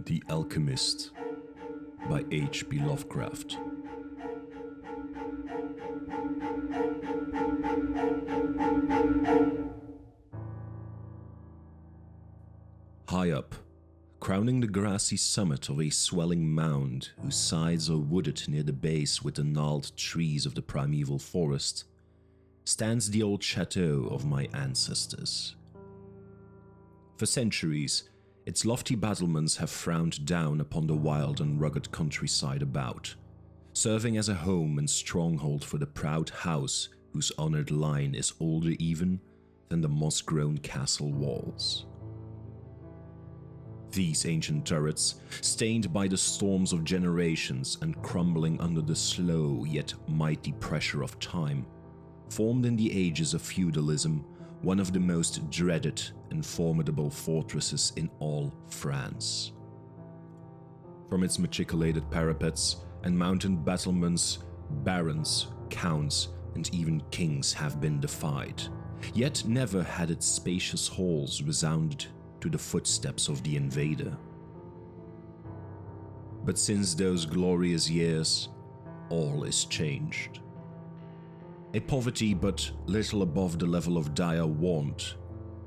The Alchemist by H.P. Lovecraft. High up, crowning the grassy summit of a swelling mound whose sides are wooded near the base with the gnarled trees of the primeval forest, stands the old chateau of my ancestors. For centuries, its lofty battlements have frowned down upon the wild and rugged countryside about, serving as a home and stronghold for the proud house whose honored line is older even than the moss-grown castle walls. These ancient turrets, stained by the storms of generations and crumbling under the slow yet mighty pressure of time, formed in the ages of feudalism one of the most dreaded and formidable fortresses in all France. From its machicolated parapets and mountain battlements, barons, counts, and even kings have been defied, yet never had its spacious halls resounded to the footsteps of the invader. But since those glorious years, all is changed. A poverty but little above the level of dire want,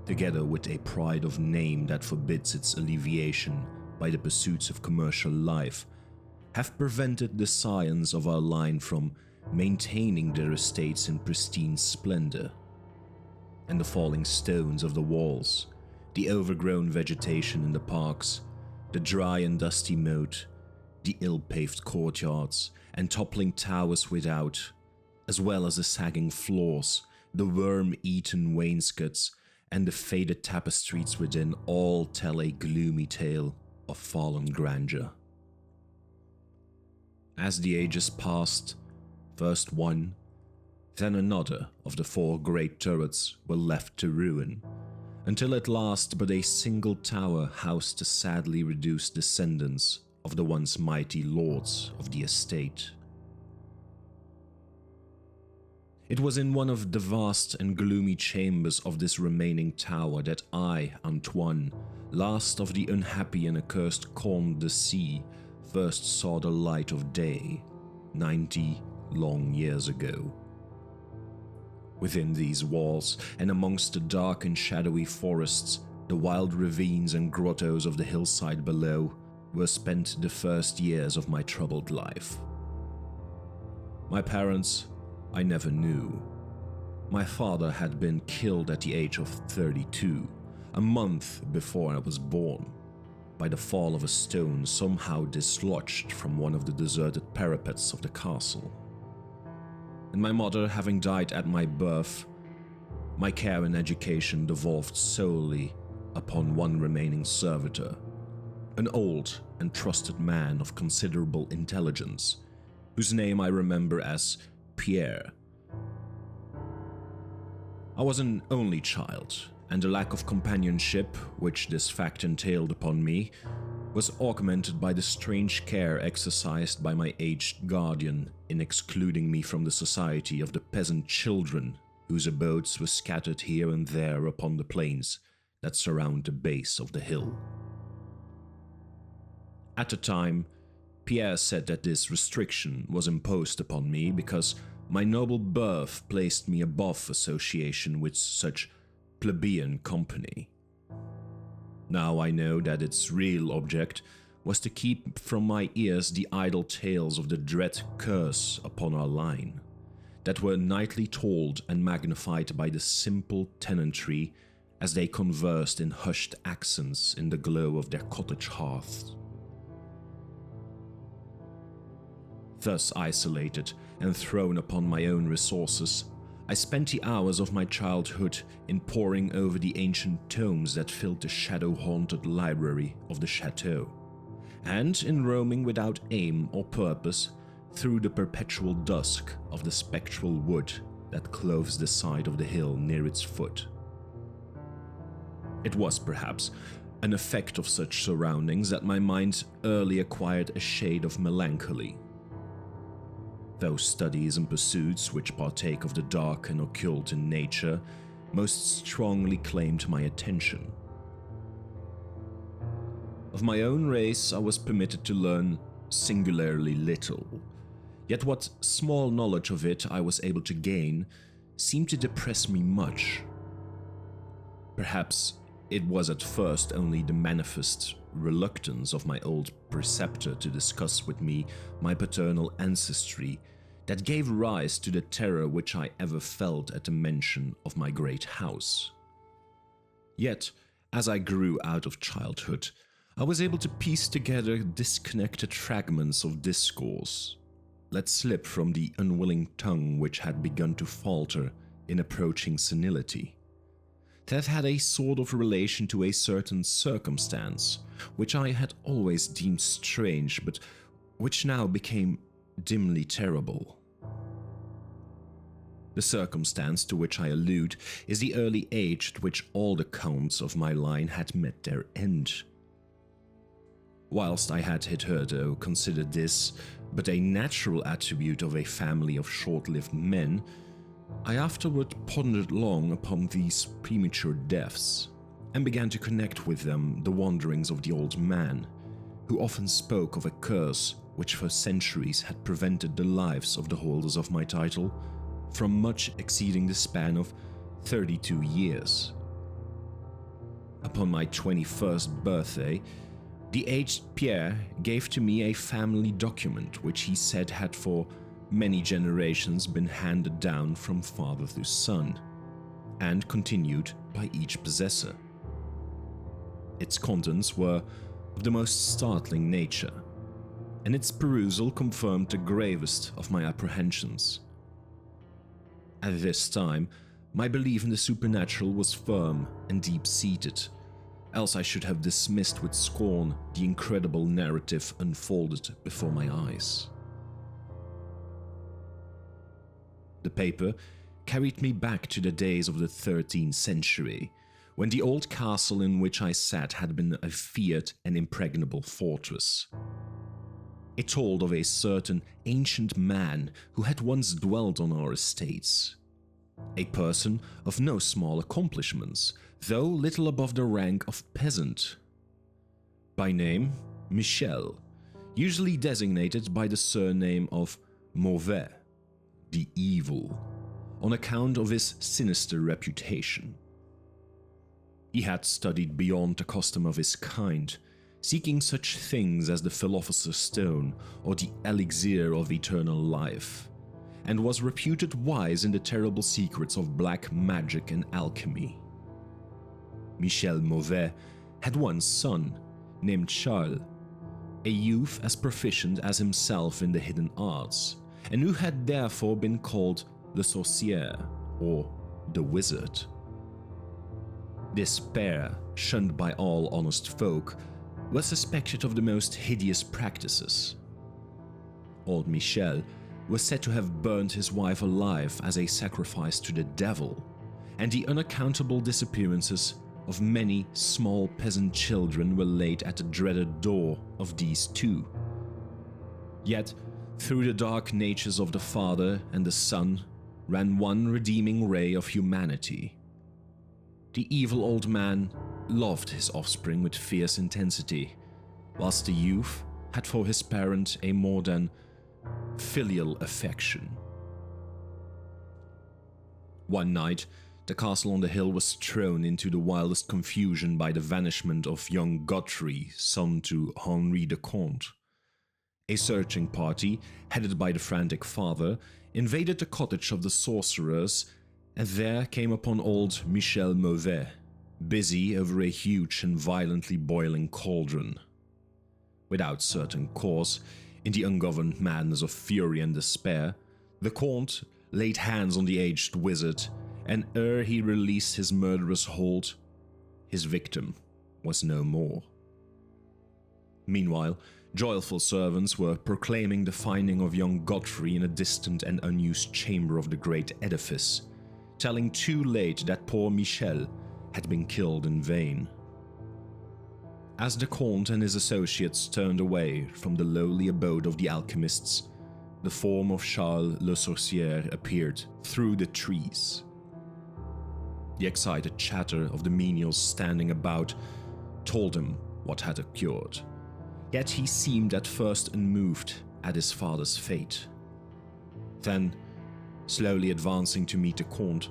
together with a pride of name that forbids its alleviation by the pursuits of commercial life, have prevented the scions of our line from maintaining their estates in pristine splendor. And the falling stones of the walls, the overgrown vegetation in the parks, the dry and dusty moat, the ill-paved courtyards and toppling towers without, as well as the sagging floors, the worm-eaten wainscots, and the faded tapestries within, all tell a gloomy tale of fallen grandeur. As the ages passed, first one, then another of the four great turrets were left to ruin, until at last but a single tower housed the sadly reduced descendants of the once mighty lords of the estate. It was in one of the vast and gloomy chambers of this remaining tower that I, Antoine, last of the unhappy and accursed Comte de C, first saw the light of day, 90 long years ago. Within these walls, and amongst the dark and shadowy forests, the wild ravines and grottos of the hillside below, were spent the first years of my troubled life. My parents I never knew. My father had been killed at the age of 32, a month before I was born, by the fall of a stone somehow dislodged from one of the deserted parapets of the castle. And my mother having died at my birth, my care and education devolved solely upon one remaining servitor, an old and trusted man of considerable intelligence, whose name I remember as Pierre. I was an only child, and the lack of companionship which this fact entailed upon me was augmented by the strange care exercised by my aged guardian in excluding me from the society of the peasant children whose abodes were scattered here and there upon the plains that surround the base of the hill. At the time, Pierre said that this restriction was imposed upon me because my noble birth placed me above association with such plebeian company. Now I know that its real object was to keep from my ears the idle tales of the dread curse upon our line, that were nightly told and magnified by the simple tenantry as they conversed in hushed accents in the glow of their cottage hearths. Thus isolated and thrown upon my own resources, I spent the hours of my childhood in poring over the ancient tomes that filled the shadow-haunted library of the chateau, and in roaming without aim or purpose through the perpetual dusk of the spectral wood that clothes the side of the hill near its foot. It was, perhaps, an effect of such surroundings that my mind early acquired a shade of melancholy. Those studies and pursuits which partake of the dark and occult in nature most strongly claimed my attention. Of my own race, I was permitted to learn singularly little, yet what small knowledge of it I was able to gain seemed to depress me much. Perhaps it was at first only the manifest reluctance of my old preceptor to discuss with me my paternal ancestry that gave rise to the terror which I ever felt at the mention of my great house. Yet, as I grew out of childhood, I was able to piece together disconnected fragments of discourse, let slip from the unwilling tongue which had begun to falter in approaching senility, that had a sort of relation to a certain circumstance which I had always deemed strange, but which now became dimly terrible. The circumstance to which I allude is the early age at which all the counts of my line had met their end. Whilst I had hitherto considered this but a natural attribute of a family of short-lived men, I afterward pondered long upon these premature deaths, and began to connect with them the wanderings of the old man, who often spoke of a curse which for centuries had prevented the lives of the holders of my title from much exceeding the span of 32 years. Upon my 21st birthday, the aged Pierre gave to me a family document which he said had for many generations been handed down from father to son, and continued by each possessor. Its contents were of the most startling nature, and its perusal confirmed the gravest of my apprehensions. At this time, my belief in the supernatural was firm and deep-seated, else I should have dismissed with scorn the incredible narrative unfolded before my eyes. The paper carried me back to the days of the 13th century, when the old castle in which I sat had been a feared and impregnable fortress. It told of a certain ancient man who had once dwelt on our estates, a person of no small accomplishments, though little above the rank of peasant. By name, Michel, usually designated by the surname of Mauvais, the evil, on account of his sinister reputation. He had studied beyond the custom of his kind, seeking such things as the Philosopher's Stone or the elixir of eternal life, and was reputed wise in the terrible secrets of black magic and alchemy. Michel Mauvais had one son, named Charles, a youth as proficient as himself in the hidden arts, and who had therefore been called le sorcier, or the wizard. This pair, shunned by all honest folk, was suspected of the most hideous practices. Old Michel was said to have burned his wife alive as a sacrifice to the devil, and the unaccountable disappearances of many small peasant children were laid at the dreaded door of these two. Yet, through the dark natures of the father and the son ran one redeeming ray of humanity. The evil old man loved his offspring with fierce intensity, whilst the youth had for his parent a more than filial affection. One night, the castle on the hill was thrown into the wildest confusion by the vanishment of young Godfrey, son to Henri de Comte. A searching party, headed by the frantic father, invaded the cottage of the sorcerers, and there came upon old Michel Mauvais, busy over a huge and violently boiling cauldron. Without certain cause, in the ungoverned madness of fury and despair, the Comte laid hands on the aged wizard, and ere he released his murderous hold, his victim was no more. Meanwhile, joyful servants were proclaiming the finding of young Godfrey in a distant and unused chamber of the great edifice, telling too late that poor Michel had been killed in vain. As the Comte and his associates turned away from the lowly abode of the alchemists, the form of Charles le Sorcier appeared through the trees. The excited chatter of the menials standing about told him what had occurred, yet he seemed at first unmoved at his father's fate. Then, slowly advancing to meet the Count,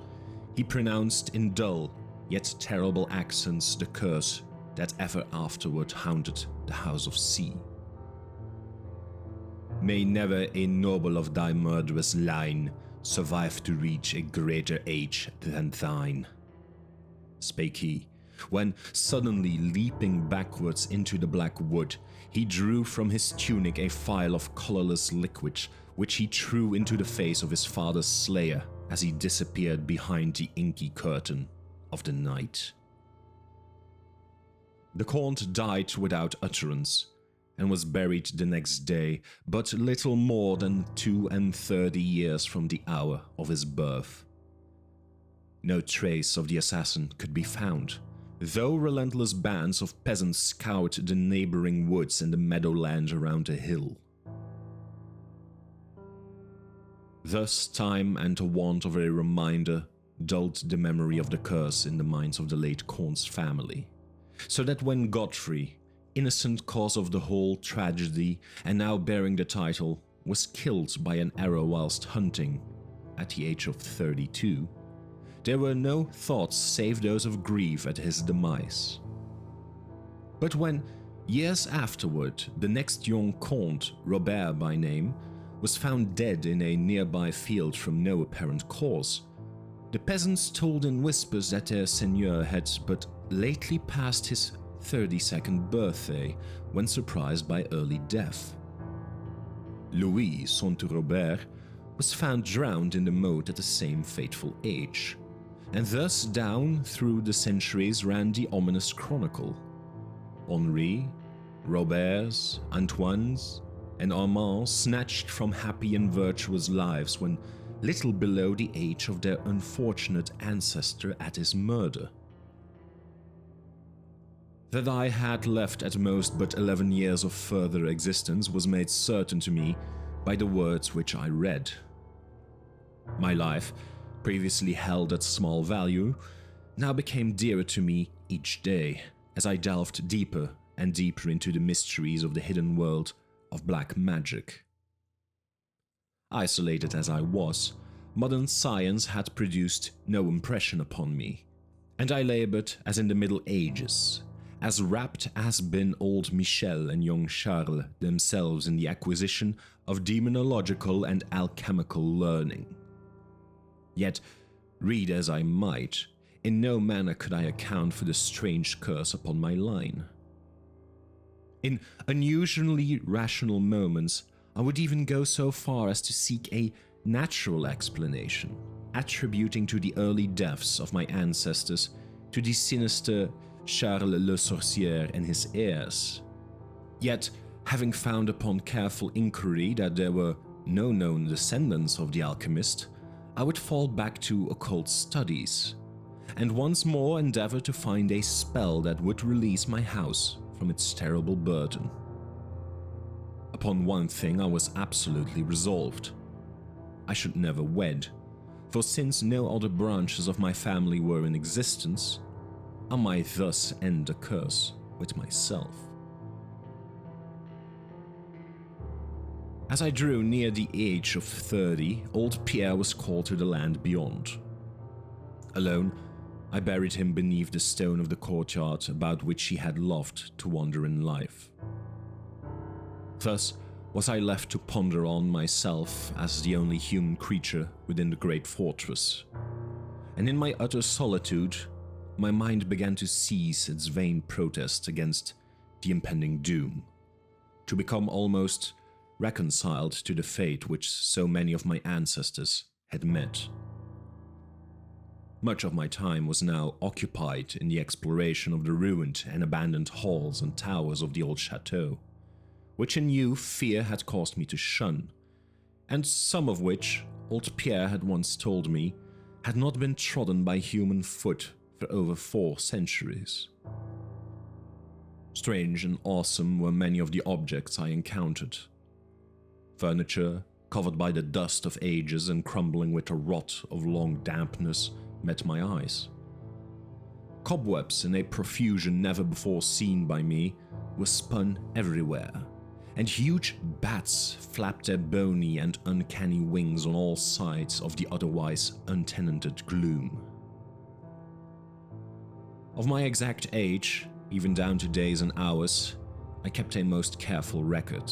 he pronounced in dull yet terrible accents the curse that ever afterward haunted the House of C. "May never a noble of thy murderous line survive to reach a greater age than thine," spake he, when, suddenly leaping backwards into the black wood, he drew from his tunic a phial of colorless liquid, which he threw into the face of his father's slayer as he disappeared behind the inky curtain of the night. The Count died without utterance, and was buried the next day, but little more than 32 years from the hour of his birth. No trace of the assassin could be found, though relentless bands of peasants scoured the neighboring woods and the meadowland around the hill. Thus time and the want of a reminder dulled the memory of the curse in the minds of the late Count's family, so that when Godfrey, innocent cause of the whole tragedy and now bearing the title, was killed by an arrow whilst hunting, at the age of 32, there were no thoughts save those of grief at his demise. But when, years afterward, the next young Count, Robert by name, was found dead in a nearby field from no apparent cause, the peasants told in whispers that their seigneur had but lately passed his 32nd birthday when surprised by early death. Louis, son to Robert, was found drowned in the moat at the same fateful age, and thus down through the centuries ran the ominous chronicle. Henri, Robert's, Antoine's, and Armand's snatched from happy and virtuous lives when little below the age of their unfortunate ancestor at his murder. That I had left at most but 11 years of further existence was made certain to me by the words which I read. My life, previously held at small value, now became dearer to me each day as I delved deeper and deeper into the mysteries of the hidden world of black magic. Isolated as I was, modern science had produced no impression upon me, and I labored as in the Middle Ages, as rapt as been old Michel and young Charles themselves in the acquisition of demonological and alchemical learning. Yet, read as I might, in no manner could I account for the strange curse upon my line. In unusually rational moments, I would even go so far as to seek a natural explanation, attributing to the early deaths of my ancestors to the sinister Charles le Sorcier and his heirs. Yet, having found upon careful inquiry that there were no known descendants of the Alchemist, I would fall back to occult studies, and once more endeavor to find a spell that would release my house from its terrible burden. Upon one thing I was absolutely resolved. I should never wed, for since no other branches of my family were in existence, I might thus end the curse with myself. As I drew near the age of 30, old Pierre was called to the land beyond. Alone, I buried him beneath the stone of the courtyard about which he had loved to wander in life. Thus was I left to ponder on myself as the only human creature within the great fortress, and in my utter solitude, my mind began to cease its vain protest against the impending doom, to become almost reconciled to the fate which so many of my ancestors had met. Much of my time was now occupied in the exploration of the ruined and abandoned halls and towers of the old chateau, which in youth fear had caused me to shun, and some of which, old Pierre had once told me, had not been trodden by human foot for over 4 centuries. Strange and awesome were many of the objects I encountered. Furniture, covered by the dust of ages and crumbling with the rot of long dampness, met my eyes. Cobwebs in a profusion never before seen by me were spun everywhere, and huge bats flapped their bony and uncanny wings on all sides of the otherwise untenanted gloom. Of my exact age, even down to days and hours, I kept a most careful record,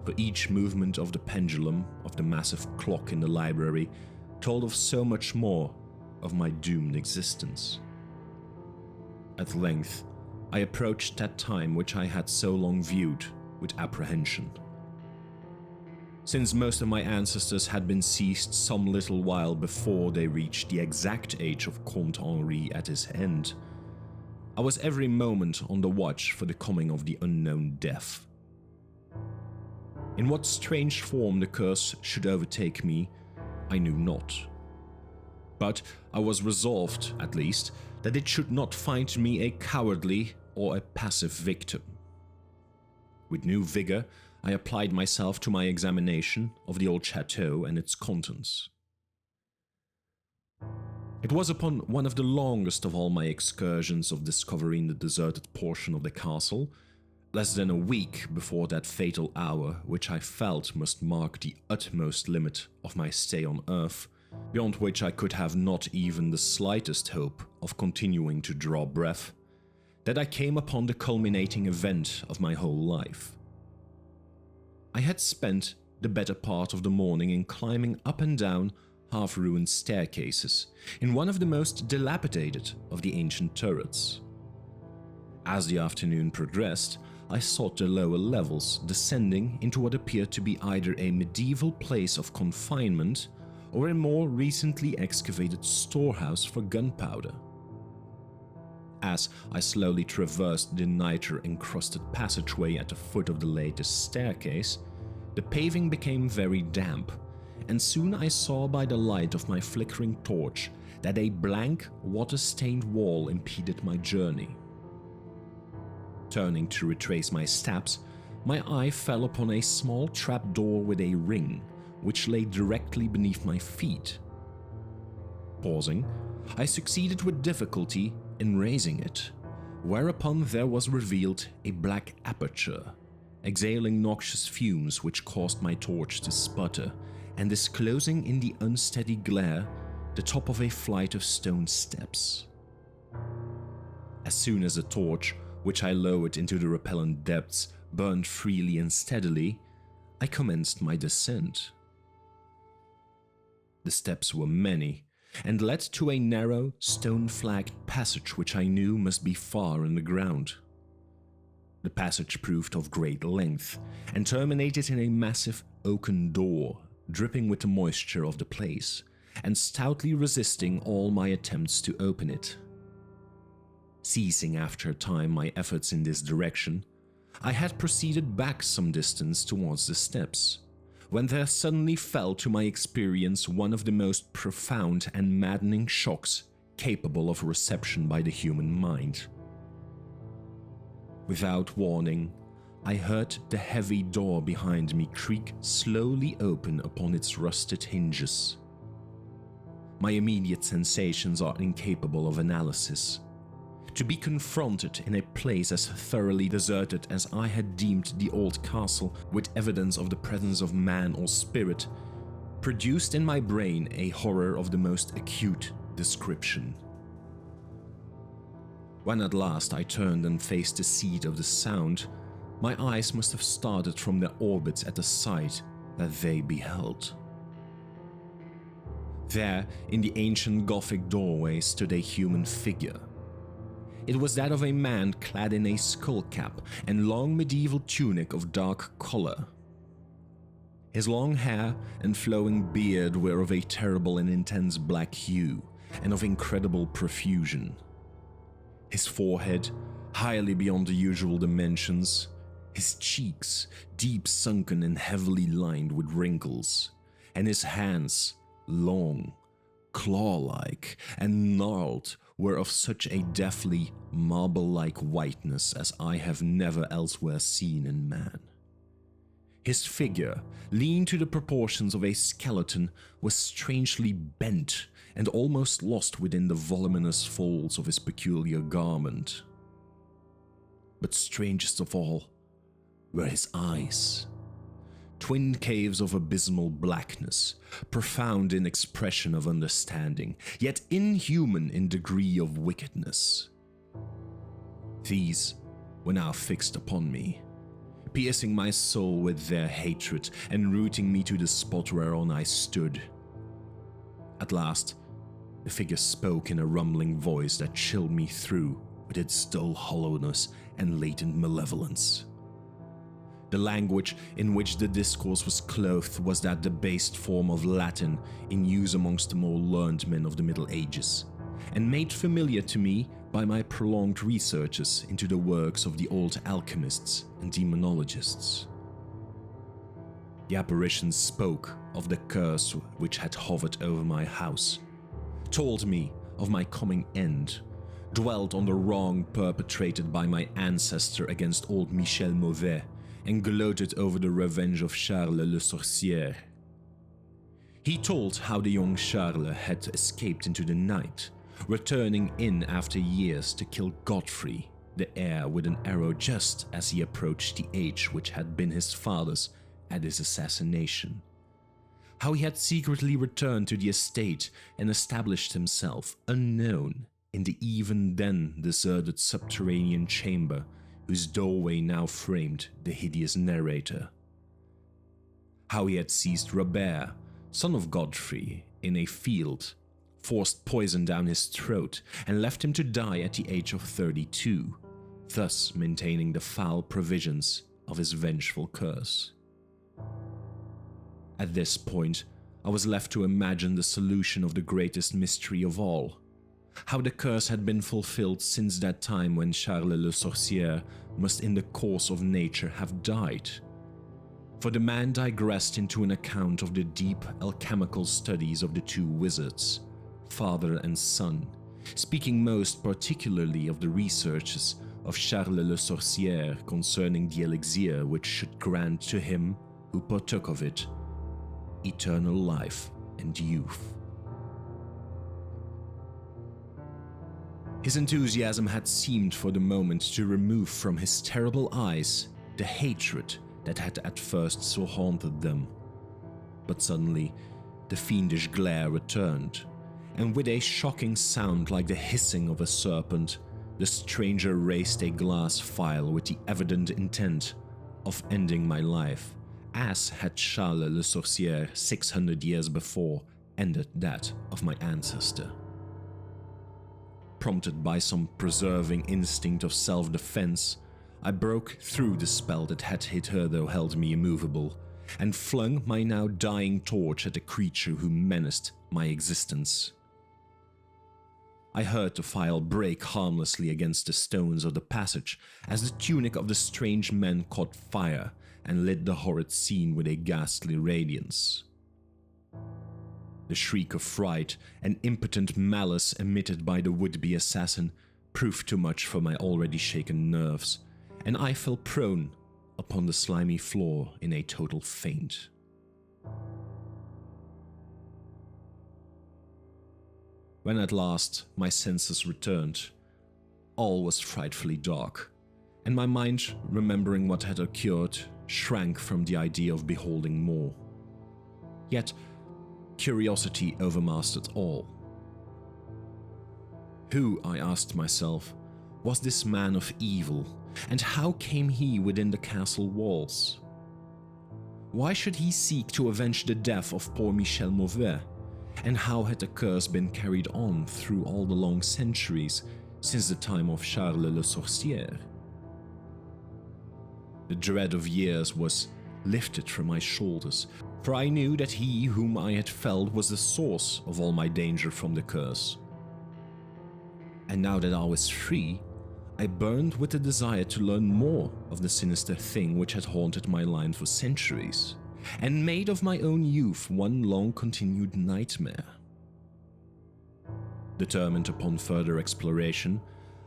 for each movement of the pendulum of the massive clock in the library told of so much more of my doomed existence. At length, I approached that time which I had so long viewed with apprehension. Since most of my ancestors had been seized some little while before they reached the exact age of Comte Henri at his end, I was every moment on the watch for the coming of the unknown death. In what strange form the curse should overtake me, I knew not. But I was resolved, at least, that it should not find me a cowardly or a passive victim. With new vigor, I applied myself to my examination of the old chateau and its contents. It was upon one of the longest of all my excursions of discovering the deserted portion of the castle, less than a week before that fatal hour which I felt must mark the utmost limit of my stay on Earth, beyond which I could have not even the slightest hope of continuing to draw breath, that I came upon the culminating event of my whole life. I had spent the better part of the morning in climbing up and down half-ruined staircases in one of the most dilapidated of the ancient turrets. As the afternoon progressed, I sought the lower levels, descending into what appeared to be either a medieval place of confinement or a more recently excavated storehouse for gunpowder. As I slowly traversed the niter-encrusted passageway at the foot of the latest staircase, the paving became very damp, and soon I saw by the light of my flickering torch that a blank, water-stained wall impeded my journey. Turning to retrace my steps, my eye fell upon a small trapdoor with a ring, which lay directly beneath my feet. Pausing, I succeeded with difficulty in raising it, whereupon there was revealed a black aperture, exhaling noxious fumes which caused my torch to sputter, and disclosing in the unsteady glare the top of a flight of stone steps. As soon as the torch, which I lowered into the repellent depths, burned freely and steadily, I commenced my descent. The steps were many, and led to a narrow, stone-flagged passage which I knew must be far in the ground. The passage proved of great length, and terminated in a massive oaken door, dripping with the moisture of the place, and stoutly resisting all my attempts to open it. Ceasing after a time my efforts in this direction, I had proceeded back some distance towards the steps, when there suddenly fell to my experience one of the most profound and maddening shocks capable of reception by the human mind. Without warning, I heard the heavy door behind me creak slowly open upon its rusted hinges. My immediate sensations are incapable of analysis. To be confronted in a place as thoroughly deserted as I had deemed the old castle with evidence of the presence of man or spirit produced in my brain a horror of the most acute description. When at last I turned and faced the seat of the sound, my eyes must have started from their orbits at the sight that they beheld. There, in the ancient Gothic doorway, stood a human figure. It was that of a man clad in a skull cap and long medieval tunic of dark color. His long hair and flowing beard were of a terrible and intense black hue and of incredible profusion. His forehead, highly beyond the usual dimensions, his cheeks deep sunken and heavily lined with wrinkles, and his hands, long, claw-like, and gnarled, were of such a deathly, marble-like whiteness as I have never elsewhere seen in man. His figure, lean to the proportions of a skeleton, was strangely bent and almost lost within the voluminous folds of his peculiar garment. But strangest of all were his eyes. Twin caves of abysmal blackness, profound in expression of understanding, yet inhuman in degree of wickedness. These were now fixed upon me, piercing my soul with their hatred and rooting me to the spot whereon I stood. At last, the figure spoke in a rumbling voice that chilled me through with its dull hollowness and latent malevolence. The language in which the discourse was clothed was that debased form of Latin in use amongst the more learned men of the Middle Ages, and made familiar to me by my prolonged researches into the works of the old alchemists and demonologists. The apparition spoke of the curse which had hovered over my house, told me of my coming end, dwelt on the wrong perpetrated by my ancestor against old Michel Mauvais, and gloated over the revenge of Charles le Sorcier. He told how the young Charles had escaped into the night, returning in after years to kill Godfrey, the heir, with an arrow just as he approached the age which had been his father's at his assassination. How he had secretly returned to the estate and established himself unknown in the even then deserted subterranean chamber whose doorway now framed the hideous narrator. How he had seized Robert, son of Godfrey, in a field, forced poison down his throat, and left him to die at the age of 32, thus maintaining the foul provisions of his vengeful curse. At this point, I was left to imagine the solution of the greatest mystery of all: how the curse had been fulfilled since that time when Charles le Sorcier must in the course of nature have died. For the man digressed into an account of the deep alchemical studies of the two wizards, father and son, speaking most particularly of the researches of Charles le Sorcier concerning the elixir which should grant to him who partook of it eternal life and youth. His enthusiasm had seemed for the moment to remove from his terrible eyes the hatred that had at first so haunted them. But suddenly, the fiendish glare returned, and with a shocking sound like the hissing of a serpent, the stranger raised a glass phial with the evident intent of ending my life, as had Charles le Sorcier 600 years before ended that of my ancestor. Prompted by some preserving instinct of self-defense, I broke through the spell that had hitherto held me immovable, and flung my now dying torch at the creature who menaced my existence. I heard the phial break harmlessly against the stones of the passage as the tunic of the strange man caught fire and lit the horrid scene with a ghastly radiance. The shriek of fright and impotent malice emitted by the would-be assassin proved too much for my already shaken nerves, and I fell prone upon the slimy floor in a total faint. When at last my senses returned, all was frightfully dark, and my mind, remembering what had occurred, shrank from the idea of beholding more. Yet, curiosity overmastered all. Who, I asked myself, was this man of evil, and how came he within the castle walls? Why should he seek to avenge the death of poor Michel Mauvais, and how had the curse been carried on through all the long centuries since the time of Charles le Sorcier? The dread of years was lifted from my shoulders, for I knew that he whom I had felled was the source of all my danger from the curse. And now that I was free, I burned with the desire to learn more of the sinister thing which had haunted my line for centuries, and made of my own youth one long-continued nightmare. Determined upon further exploration,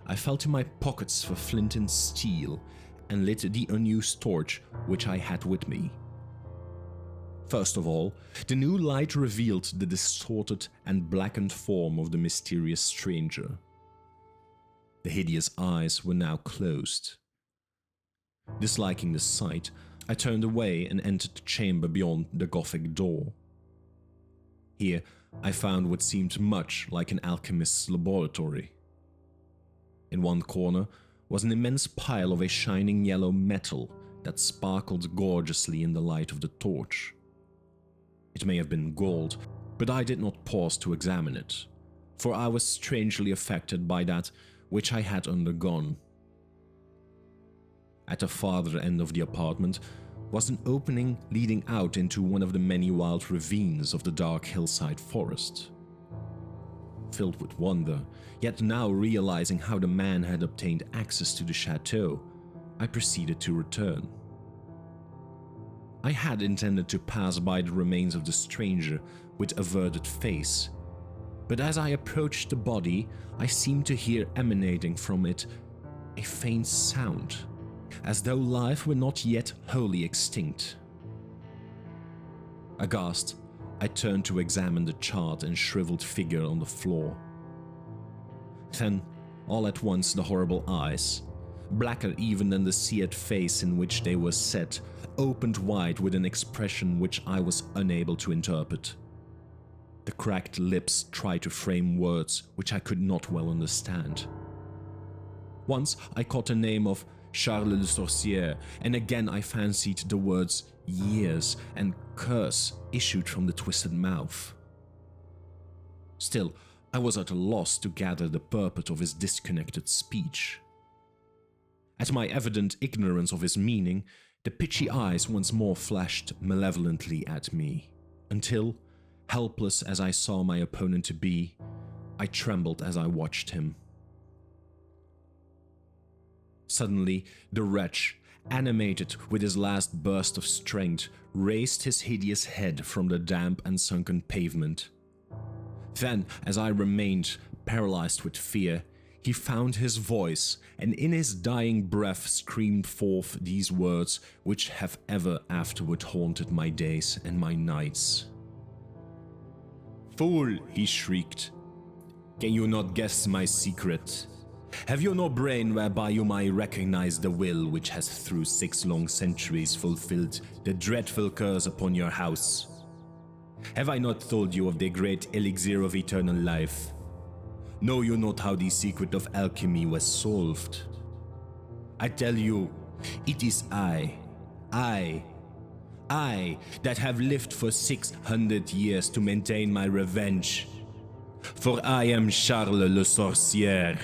I felt in my pockets for flint and steel, and lit the unused torch which I had with me. First of all, the new light revealed the distorted and blackened form of the mysterious stranger. The hideous eyes were now closed. Disliking the sight, I turned away and entered the chamber beyond the Gothic door. Here, I found what seemed much like an alchemist's laboratory. In one corner was an immense pile of a shining yellow metal that sparkled gorgeously in the light of the torch. It may have been gold, but I did not pause to examine it, for I was strangely affected by that which I had undergone. At the farther end of the apartment was an opening leading out into one of the many wild ravines of the dark hillside forest. Filled with wonder, yet now realizing how the man had obtained access to the chateau, I proceeded to return. I had intended to pass by the remains of the stranger with averted face, but as I approached the body, I seemed to hear emanating from it a faint sound, as though life were not yet wholly extinct. Aghast, I turned to examine the charred and shriveled figure on the floor. Then, all at once, the horrible eyes, blacker even than the seared face in which they were set, opened wide with an expression which I was unable to interpret. The cracked lips tried to frame words which I could not well understand. Once I caught the name of Charles le Sorcier, and again I fancied the words years and curse issued from the twisted mouth. Still, I was at a loss to gather the purport of his disconnected speech. At my evident ignorance of his meaning, the pitchy eyes once more flashed malevolently at me, until, helpless as I saw my opponent to be, I trembled as I watched him. Suddenly, the wretch, animated with his last burst of strength, raised his hideous head from the damp and sunken pavement. Then, as I remained paralyzed with fear, he found his voice and in his dying breath screamed forth these words which have ever afterward haunted my days and my nights. "Fool," he shrieked, "can you not guess my secret? Have you no brain whereby you might recognize the will which has through 6 long centuries fulfilled the dreadful curse upon your house? Have I not told you of the great elixir of eternal life? Know you not how the secret of alchemy was solved? I tell you, it is I that have lived for 600 years to maintain my revenge. For I am Charles le Sorcier."